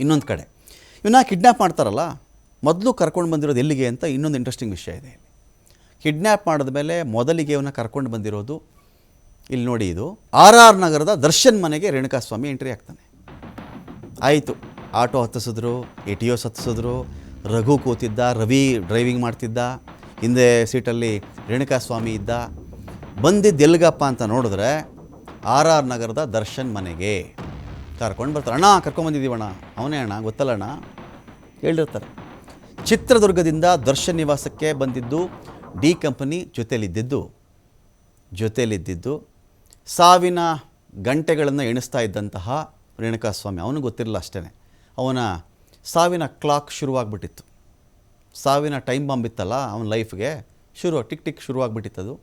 ಇನ್ನೊಂದು ಕಡೆ ಇವನ್ನ ಕಿಡ್ನ್ಯಾಪ್ ಮಾಡ್ತಾರಲ್ಲ, ಮೊದಲು ಕರ್ಕೊಂಡು ಬಂದಿರೋದು ಎಲ್ಲಿಗೆ ಅಂತ ಇನ್ನೊಂದು ಇಂಟ್ರೆಸ್ಟಿಂಗ್ ವಿಷಯ ಇದೆ. ಕಿಡ್ನ್ಯಾಪ್ ಮಾಡಿದ ಮೇಲೆ ಮೊದಲಿಗೆ ಇವನ್ನ ಕರ್ಕೊಂಡು ಬಂದಿರೋದು ಇಲ್ಲಿ ನೋಡಿ, ಇದು RR ನಗರದ ದರ್ಶನ್ ಮನೆಗೆ ರೇಣುಕಾಸ್ವಾಮಿ ಎಂಟ್ರಿ ಆಗ್ತಾನೆ. ಆಯಿತು, ಆಟೋ ಹತ್ತಿಸಿದ್ರು, ಎಟಿಯೋಸ್ ಹತ್ತಿಸಿದ್ರು, ರಘು ಕೂತಿದ್ದ, ರವಿ ಡ್ರೈವಿಂಗ್ ಮಾಡ್ತಿದ್ದ, ಹಿಂದೆ ಸೀಟಲ್ಲಿ ರೇಣುಕಾಸ್ವಾಮಿ ಇದ್ದ. ಬಂದಿದ್ದು ಎಲ್ಗಪ್ಪ ಅಂತ ನೋಡಿದ್ರೆ RR ನಗರದ ದರ್ಶನ್ ಮನೆಗೆ ಕರ್ಕೊಂಡು ಬರ್ತಾರೆ. ಅಣ್ಣ ಕರ್ಕೊಂಬಂದಿದ್ದೀವಣ್ಣ, ಅವನೇ ಅಣ್ಣ, ಗೊತ್ತಲ್ಲ ಅಣ್ಣ ಹೇಳಿರ್ತಾರೆ. ಚಿತ್ರದುರ್ಗದಿಂದ ದರ್ಶನ್ ನಿವಾಸಕ್ಕೆ ಬಂದಿದ್ದು ಡಿ ಕಂಪನಿ ಜೊತೆಯಲ್ಲಿದ್ದಿದ್ದು ಸಾವಿನ ಗಂಟೆಗಳನ್ನು ಎಣಿಸ್ತಾ ಇದ್ದಂತಹ ರೇಣುಕಾಸ್ವಾಮಿ. ಅವನಿಗೆ ಗೊತ್ತಿರಲಿಲ್ಲ ಅಷ್ಟೇ, ಅವನ ಸಾವಿನ ಕ್ಲಾಕ್ ಶುರುವಾಗ್ಬಿಟ್ಟಿತ್ತು. ಸಾವಿನ ಟೈಮ್ ಬಾಂಬ್ ಇತ್ತಲ್ಲ ಅವನ ಲೈಫ್ಗೆ, ಟಿಕ್ ಟಿಕ್ ಶುರುವಾಗ್ಬಿಟ್ಟಿತ್ತದು.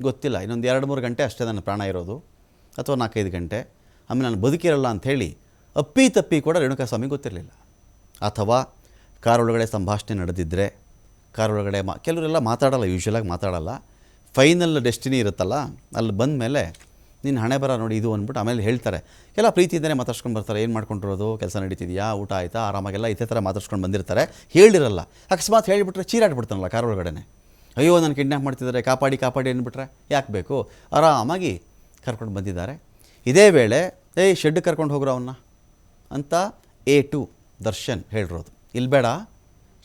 ಗೊತ್ತಿಲ್ಲ, ಇನ್ನೊಂದು 2-3 ಗಂಟೆ ಅಷ್ಟೇ ನನ್ನ ಪ್ರಾಣ ಇರೋದು, ಅಥವಾ 4-5 ಗಂಟೆ, ಆಮೇಲೆ ನಾನು ಬದುಕಿರಲ್ಲ ಅಂಥೇಳಿ ಅಪ್ಪಿ ಕೂಡ ರೇಣುಕಾಸ್ವಾಮಿ ಗೊತ್ತಿರಲಿಲ್ಲ. ಅಥವಾ ಕಾರೊಳಗಡೆ ಸಂಭಾಷಣೆ ನಡೆದಿದ್ದರೆ, ಕಾರೊಳಗಡೆ ಕೆಲವರೆಲ್ಲ ಮಾತಾಡಲ್ಲ, ಯೂಶ್ವಲಾಗಿ ಮಾತಾಡಲ್ಲ. ಫೈನಲ್ ಡೆಸ್ಟಿನಿ ಇರುತ್ತಲ್ಲ, ಅಲ್ಲಿ ಬಂದ ಮೇಲೆ ನಿನ್ನ ಹಣೆ ಬರ ನೋಡಿ ಇದು ಅಂದ್ಬಿಟ್ಟು ಆಮೇಲೆ ಹೇಳ್ತಾರೆ. ಎಲ್ಲ ಪ್ರೀತಿಯಿಂದಲೇ ಮಾತಾಡ್ಸ್ಕೊಂಡು ಬರ್ತಾರೆ. ಏನು ಮಾಡ್ಕೊಂಡಿರೋದು, ಕೆಲಸ ನಡೀತಿದೆಯಾ, ಊಟ ಆಯಿತಾ, ಆರಾಮಾಗೆಲ್ಲ ಇದೇ ಥರ ಮಾತಾಡ್ಸ್ಕೊಂಡು ಬಂದಿರ್ತಾರೆ. ಹೇಳಿರಲ್ಲ. ಅಕಸ್ಮಾತ್ ಹೇಳಿಬಿಟ್ರೆ ಚೀರಾಟ್ಬಿಡ್ತಾನಲ್ಲ ಕಾರೊಳಗಡೆ, ಅಯ್ಯೋ ನಾನು ಕಿಡ್ನ್ಯಾಪ್ ಮಾಡ್ತಿದ್ದಾರೆ, ಕಾಪಾಡಿ ಅಂದ್ಬಿಟ್ರೆ ಯಾಕೆ ಬೇಕು, ಆರಾಮಾಗಿ ಕರ್ಕೊಂಡು ಬಂದಿದ್ದಾರೆ. ಇದೇ ವೇಳೆ ಶೆಡ್ ಕರ್ಕೊಂಡು ಹೋಗ್ರು ಅವನ್ನ ಅಂತ A2 ದರ್ಶನ್ ಹೇಳಿರೋದು. ಇಲ್ಲಿ ಬೇಡ,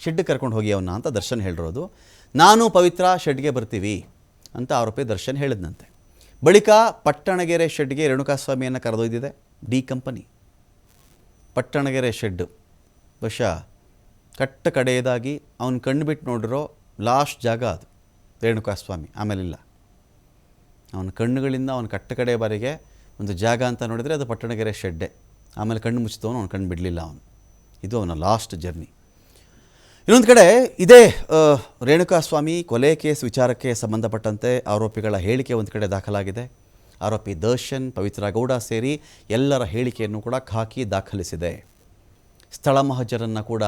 ಶೆಡ್ ಕರ್ಕೊಂಡು ಹೋಗಿ ಅವನ್ನ ಅಂತ ದರ್ಶನ್ ಹೇಳಿರೋದು. ನಾನು ಪವಿತ್ರ ಶೆಡ್ಗೆ ಬರ್ತೀವಿ ಅಂತ ಆರೋಪಿ ದರ್ಶನ್ ಹೇಳಿದ್ನಂತೆ. ಬಳಿಕ ಪಟ್ಟಣಗೆರೆ ಶೆಡ್ಗೆ ರೇಣುಕಾಸ್ವಾಮಿಯನ್ನು ಕರೆದೊಯ್ದಿದೆ ಡಿ ಕಂಪನಿ. ಪಟ್ಟಣಗೆರೆ ಶೆಡ್ ಬಹುಶಃ ಕಟ್ಟ ಕಡೆಯದಾಗಿ ಅವನು ಕಣ್ಬಿಟ್ಟು ನೋಡಿರೋ ಲಾಸ್ಟ್ ಜಾಗ ಅದು ರೇಣುಕಾಸ್ವಾಮಿ. ಆಮೇಲಿಲ್ಲ, ಅವನ ಕಣ್ಣುಗಳಿಂದ ಅವನ ಕಟ್ಟ ಕಡೆಯ ಬಾರಿಗೆ ಒಂದು ಜಾಗ ಅಂತ ನೋಡಿದರೆ ಅದು ಪಟ್ಟಣಗೆರೆ ಶೆಡ್ಡೆ. ಆಮೇಲೆ ಕಣ್ಣು ಮುಚ್ಚಿದವನು ಅವನು ಕಣ್ಣು ಬಿಡಲಿಲ್ಲ ಅವನು. ಇದು ಅವನ ಲಾಸ್ಟ್ ಜರ್ನಿ. ಇನ್ನೊಂದು ಕಡೆ ಇದೇ ರೇಣುಕಾಸ್ವಾಮಿ ಕೊಲೆ ಕೇಸ್ ವಿಚಾರಕ್ಕೆ ಸಂಬಂಧಪಟ್ಟಂತೆ ಆರೋಪಿಗಳ ಹೇಳಿಕೆ ಒಂದು ಕಡೆ ದಾಖಲಾಗಿದೆ. ಆರೋಪಿ ದರ್ಶನ್, ಪವಿತ್ರ ಗೌಡ ಸೇರಿ ಎಲ್ಲರ ಹೇಳಿಕೆಯನ್ನು ಕೂಡ ಖಾಕಿ ದಾಖಲಿಸಿದೆ. ಸ್ಥಳ ಮಹಜರನ್ನು ಕೂಡ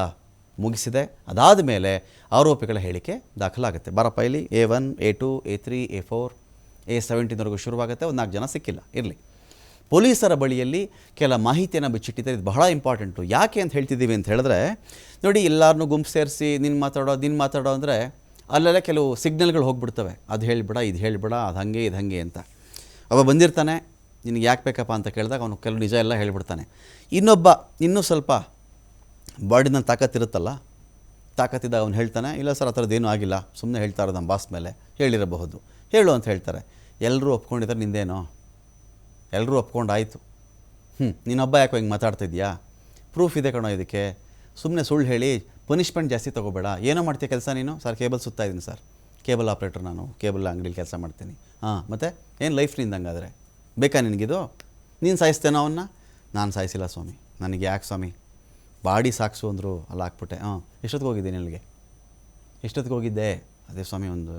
ಮುಗಿಸಿದೆ. ಅದಾದ ಮೇಲೆ ಆರೋಪಿಗಳ ಹೇಳಿಕೆ ದಾಖಲಾಗುತ್ತೆ. ಬಾರಪ್ಪ ಇಲ್ಲಿ A1, A2, A3, A4, A17ವರೆಗೂ ಶುರುವಾಗುತ್ತೆ. ಒಂದು 4 ಜನ ಸಿಕ್ಕಿಲ್ಲ, ಇರಲಿ. ಪೊಲೀಸರ ಬಳಿಯಲ್ಲಿ ಕೆಲ ಮಾಹಿತಿಯನ್ನು ಬಿಚ್ಚಿಟ್ಟಿದ್ದಾರೆ. ಇದು ಬಹಳ ಇಂಪಾರ್ಟೆಂಟು. ಯಾಕೆ ಅಂತ ಹೇಳ್ತಿದ್ದೀವಿ ಅಂತ ಹೇಳಿದ್ರೆ, ನೋಡಿ, ಎಲ್ಲರನ್ನೂ ಗುಂಪು ಸೇರಿಸಿ ನಿನ್ನ ಮಾತಾಡೋ ಅಂದರೆ ಅಲ್ಲೆಲ್ಲ ಕೆಲವು ಸಿಗ್ನಲ್ಗಳು ಹೋಗ್ಬಿಡ್ತವೆ. ಅದು ಹೇಳಿಬಿಡ, ಇದು ಹೇಳಿಬಿಡ, ಅದು ಹಾಗೆ ಇದು ಹಾಗೆ ಅಂತ. ಅವ ಬಂದಿರ್ತಾನೆ, ನಿನಗೆ ಯಾಕೆ ಬೇಕಪ್ಪ ಅಂತ ಕೇಳಿದಾಗ ಅವನು ಕೆಲವು ನಿಜ ಎಲ್ಲ ಹೇಳಿಬಿಡ್ತಾನೆ. ಇನ್ನೊಬ್ಬ ಇನ್ನೂ ಸ್ವಲ್ಪ ಬಾಡಿನ ತಾಕತ್ತಿರುತ್ತಲ್ಲ, ತಾಕತ್ತಿದ್ದಾಗ ಅವನು ಹೇಳ್ತಾನೆ, ಇಲ್ಲ ಸರ್ ಆ ಥರದ್ದೇನೂ ಆಗಿಲ್ಲ, ಸುಮ್ಮನೆ ಹೇಳ್ತಾ ಇರೋದು ನಮ್ಮ ಬಾಸ್ ಮೇಲೆ, ಹೇಳಿರಬಹುದು, ಹೇಳು ಅಂತ ಹೇಳ್ತಾರೆ. ಎಲ್ಲರೂ ಒಪ್ಕೊಂಡಿದ್ದಾರೆ, ನಿಂದೇನೋ ಎಲ್ಲರೂ ಒಪ್ಕೊಂಡಾಯಿತು. ನೀನೊಬ್ಬ ಯಾಕೋ ಹಿಂಗೆ ಮಾತಾಡ್ತಿದ್ಯಾ, ಪ್ರೂಫ್ ಇದೆ ಕಣೋ ಇದಕ್ಕೆ, ಸುಮ್ಮನೆ ಸುಳ್ಳು ಹೇಳಿ ಪನಿಷ್ಮೆಂಟ್ ಜಾಸ್ತಿ ತೊಗೋಬೇಡ. ಏನೋ ಮಾಡ್ತೀಯ ಕೆಲಸ ನೀನು? ಸರ್ ಕೇಬಲ್ ಸುತ್ತಾ ಇದ್ದೀನಿ ಸರ್, ಕೇಬಲ್ ಆಪ್ರೇಟರ್, ನಾನು ಕೇಬಲ್ ಅಂಗಡಿಲಿ ಕೆಲಸ ಮಾಡ್ತೀನಿ. ಮತ್ತು ಏನು ಲೈಫ್ ನಿಂದು ಹಂಗಾದರೆ ಬೇಕಾ ನಿನಗಿದು? ನೀನು ಸಾಯಿಸ್ತೇನೋ ಅವನ್ನ? ನಾನು ಸಾಯಿಸಿಲ್ಲ ಸ್ವಾಮಿ, ನನಗೆ ಯಾಕೆ ಸ್ವಾಮಿ, ಬಾಡಿ ಸಾಕ್ಸು ಅಂದರು, ಅಲ್ಲಿ ಹಾಕ್ಬಿಟ್ಟೆ. ಎಷ್ಟೊತ್ತಿಗೆ ಹೋಗಿದ್ದೀನಿ ಅಲ್ಲಿಗೆ? ಎಷ್ಟೊತ್ತಿಗೆ ಹೋಗಿದ್ದೆ? ಅದೇ ಸ್ವಾಮಿ ಒಂದು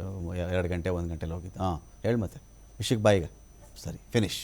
2 ಗಂಟೆ 1 ಗಂಟೆಲಿ ಹೋಗಿದ್ದೆ. ಹೇಳಿ ಮತ್ತೆ ವಿಷಯಕ್ಕೆ ಬಾಯಿಗ. ಸರಿ, ಫಿನಿಶ್.